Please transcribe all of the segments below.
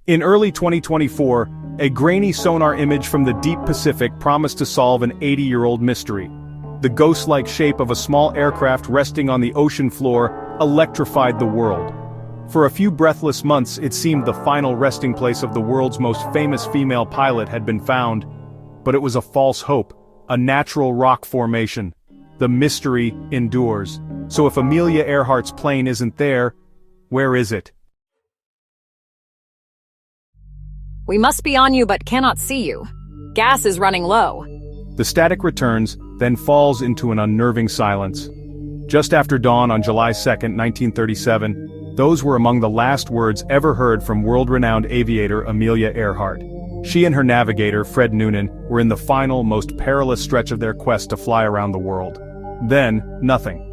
In early 2024, a grainy sonar image from the deep Pacific promised to solve an 80-year-old mystery. The ghost-like shape of a small aircraft resting on the ocean floor electrified the world. For a few breathless months, it seemed the final resting place of the world's most famous female pilot had been found. But it was a false hope, a natural rock formation. The mystery endures. So if Amelia Earhart's plane isn't there, where is it? We must be on you but cannot see you. Gas is running low. The static returns, then falls into an unnerving silence. Just after dawn on July 2, 1937, those were among the last words ever heard from world-renowned aviator Amelia Earhart. She and her navigator, Fred Noonan, were in the final, most perilous stretch of their quest to fly around the world. Then, nothing.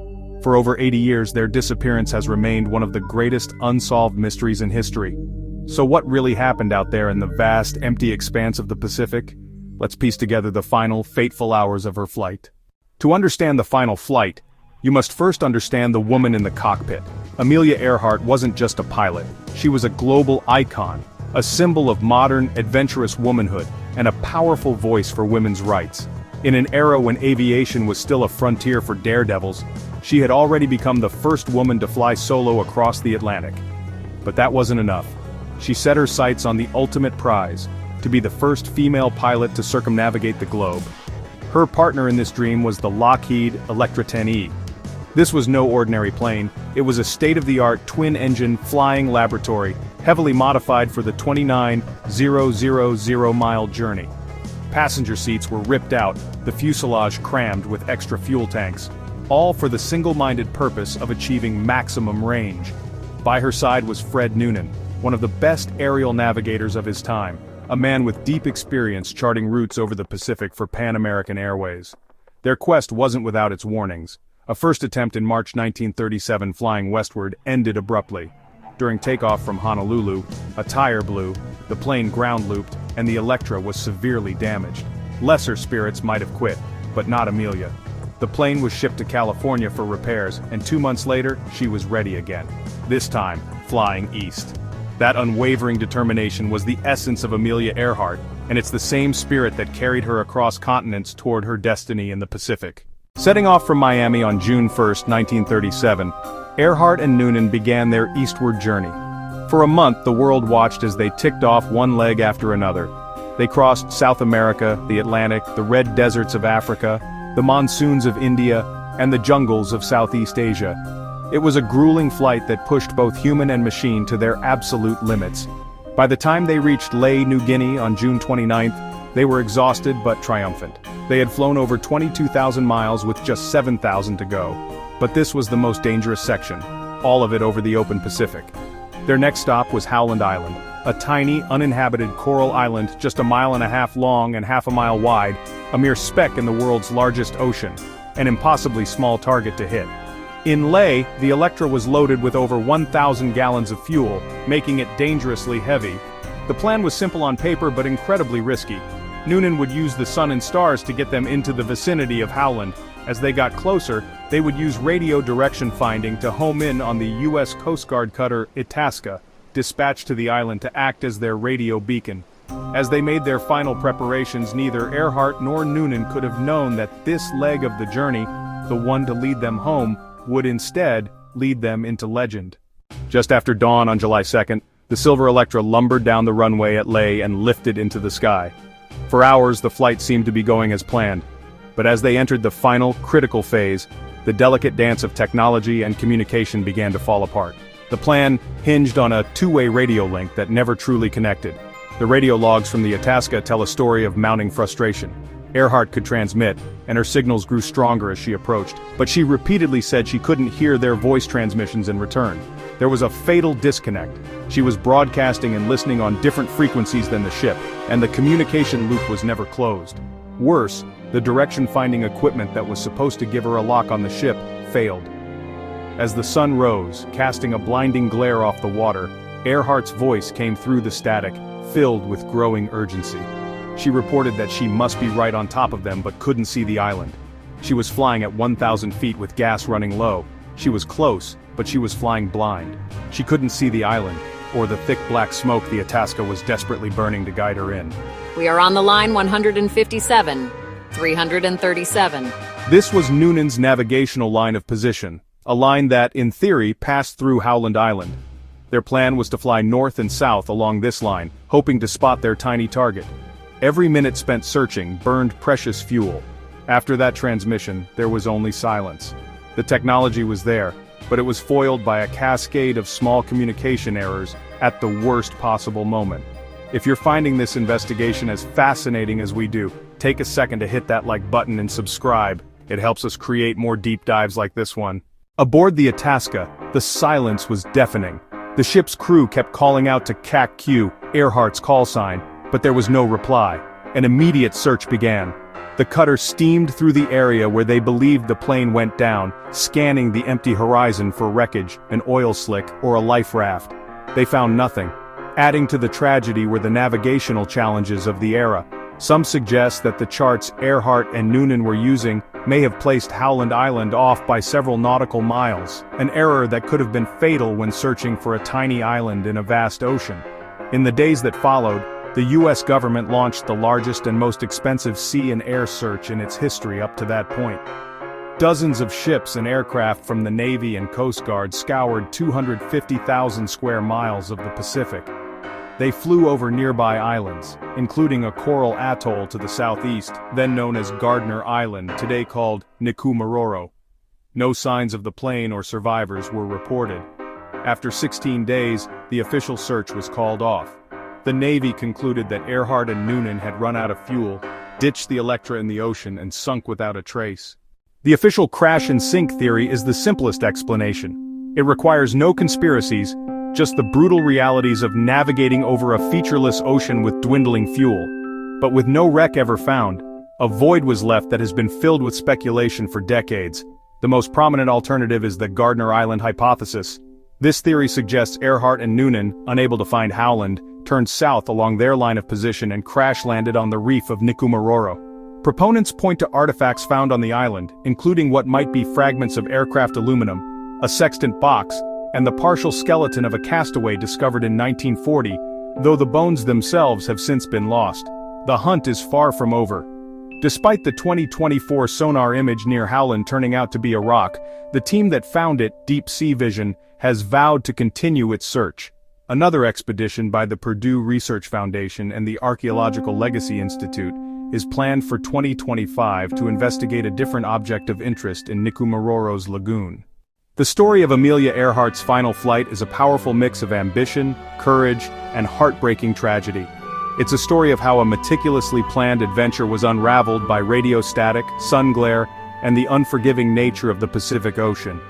For over 80 years, their disappearance has remained one of the greatest unsolved mysteries in history. So what really happened out there in the vast, empty expanse of the Pacific? Let's piece together the final, fateful hours of her flight. To understand the final flight, you must first understand the woman in the cockpit. Amelia Earhart wasn't just a pilot. She was a global icon, a symbol of modern, adventurous womanhood, and a powerful voice for women's rights. In an era when aviation was still a frontier for daredevils, she had already become the first woman to fly solo across the Atlantic. But that wasn't enough. She set her sights on the ultimate prize, to be the first female pilot to circumnavigate the globe. Her partner in this dream was the Lockheed Electra 10E. This was no ordinary plane. It was a state-of-the-art twin-engine flying laboratory, heavily modified for the 29,000-mile journey. Passenger seats were ripped out, the fuselage crammed with extra fuel tanks, all for the single-minded purpose of achieving maximum range. By her side was Fred Noonan, one of the best aerial navigators of his time, a man with deep experience charting routes over the Pacific for Pan American Airways. Their quest wasn't without its warnings. A first attempt in March 1937 flying westward ended abruptly. During takeoff from Honolulu, a tire blew, the plane ground looped, and the Electra was severely damaged. Lesser spirits might have quit, but not Amelia. The plane was shipped to California for repairs, and 2 months later, she was ready again. This time, flying east. That unwavering determination was the essence of Amelia Earhart, and it's the same spirit that carried her across continents toward her destiny in the Pacific. Setting off from Miami on June 1, 1937, Earhart and Noonan began their eastward journey. For a month, the world watched as they ticked off one leg after another. They crossed South America, the Atlantic, the red deserts of Africa, the monsoons of India, and the jungles of Southeast Asia. It was a grueling flight that pushed both human and machine to their absolute limits. By the time they reached Lae, New Guinea on June 29th, they were exhausted but triumphant. They had flown over 22,000 miles with just 7,000 to go. But this was the most dangerous section, all of it over the open Pacific. Their next stop was Howland Island, a tiny, uninhabited coral island just 1.5 miles long and half a mile wide, a mere speck in the world's largest ocean, an impossibly small target to hit. In Lae, the Electra was loaded with over 1,000 gallons of fuel, making it dangerously heavy. The plan was simple on paper but incredibly risky. Noonan would use the sun and stars to get them into the vicinity of Howland. As they got closer, they would use radio direction finding to home in on the U.S. Coast Guard cutter Itasca, dispatched to the island to act as their radio beacon. As they made their final preparations, neither Earhart nor Noonan could have known that this leg of the journey, the one to lead them home, would instead lead them into legend. Just after dawn on July 2nd, the Silver Electra lumbered down the runway at Lae and lifted into the sky. For hours, the flight seemed to be going as planned. But as they entered the final, critical phase, the delicate dance of technology and communication began to fall apart. The plan hinged on a two-way radio link that never truly connected. The radio logs from the Itasca tell a story of mounting frustration. Earhart could transmit, and her signals grew stronger as she approached, but she repeatedly said she couldn't hear their voice transmissions in return. There was a fatal disconnect. She was broadcasting and listening on different frequencies than the ship, and the communication loop was never closed. Worse, the direction-finding equipment that was supposed to give her a lock on the ship failed. As the sun rose, casting a blinding glare off the water, Earhart's voice came through the static, filled with growing urgency. She reported that she must be right on top of them but couldn't see the island. She was flying at 1,000 feet with gas running low. She was close, but she was flying blind. She couldn't see the island, or the thick black smoke the Itasca was desperately burning to guide her in. We are on the line 157, 337. This was Noonan's navigational line of position, a line that, in theory, passed through Howland Island. Their plan was to fly north and south along this line, hoping to spot their tiny target. Every minute spent searching burned precious fuel. After that transmission, there was only silence. The technology was there, but it was foiled by a cascade of small communication errors at the worst possible moment. If you're finding this investigation as fascinating as we do, take a second to hit that like button and subscribe. It helps us create more deep dives like this one. Aboard the Itasca, the silence was deafening. The ship's crew kept calling out to CAC-Q, Earhart's call sign, but there was no reply. An immediate search began. The cutter steamed through the area where they believed the plane went down, scanning the empty horizon for wreckage, an oil slick, or a life raft. They found nothing. Adding to the tragedy were the navigational challenges of the era. Some suggest that the charts Earhart and Noonan were using may have placed Howland Island off by several nautical miles, an error that could have been fatal when searching for a tiny island in a vast ocean. In the days that followed, the U.S. government launched the largest and most expensive sea and air search in its history up to that point. Dozens of ships and aircraft from the Navy and Coast Guard scoured 250,000 square miles of the Pacific. They flew over nearby islands, including a coral atoll to the southeast, then known as Gardner Island, today called Nikumaroro. No signs of the plane or survivors were reported. After 16 days, the official search was called off. The Navy concluded that Earhart and Noonan had run out of fuel, ditched the Electra in the ocean, and sunk without a trace. The official crash and sink theory is the simplest explanation. It requires no conspiracies, just the brutal realities of navigating over a featureless ocean with dwindling fuel. But with no wreck ever found, a void was left that has been filled with speculation for decades. The most prominent alternative is the Gardner Island hypothesis. This theory suggests Earhart and Noonan, unable to find Howland, turned south along their line of position and crash-landed on the reef of Nikumaroro. Proponents point to artifacts found on the island, including what might be fragments of aircraft aluminum, a sextant box, and the partial skeleton of a castaway discovered in 1940, though the bones themselves have since been lost. The hunt is far from over. Despite the 2024 sonar image near Howland turning out to be a rock, the team that found it, Deep Sea Vision, has vowed to continue its search. Another expedition by the Purdue Research Foundation and the Archaeological Legacy Institute is planned for 2025 to investigate a different object of interest in Nikumaroro's lagoon. The story of Amelia Earhart's final flight is a powerful mix of ambition, courage, and heartbreaking tragedy. It's a story of how a meticulously planned adventure was unraveled by radio static, sun glare, and the unforgiving nature of the Pacific Ocean.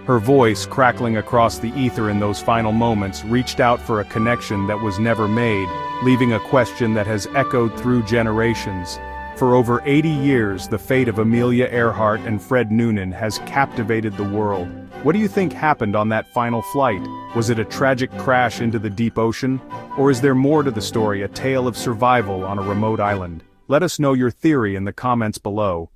Her voice, crackling across the ether in those final moments, reached out for a connection that was never made, leaving a question that has echoed through generations. For over 80 years, the fate of Amelia Earhart and Fred Noonan has captivated the world. What do you think happened on that final flight? Was it a tragic crash into the deep ocean? Or is there more to the story, a tale of survival on a remote island? Let us know your theory in the comments below.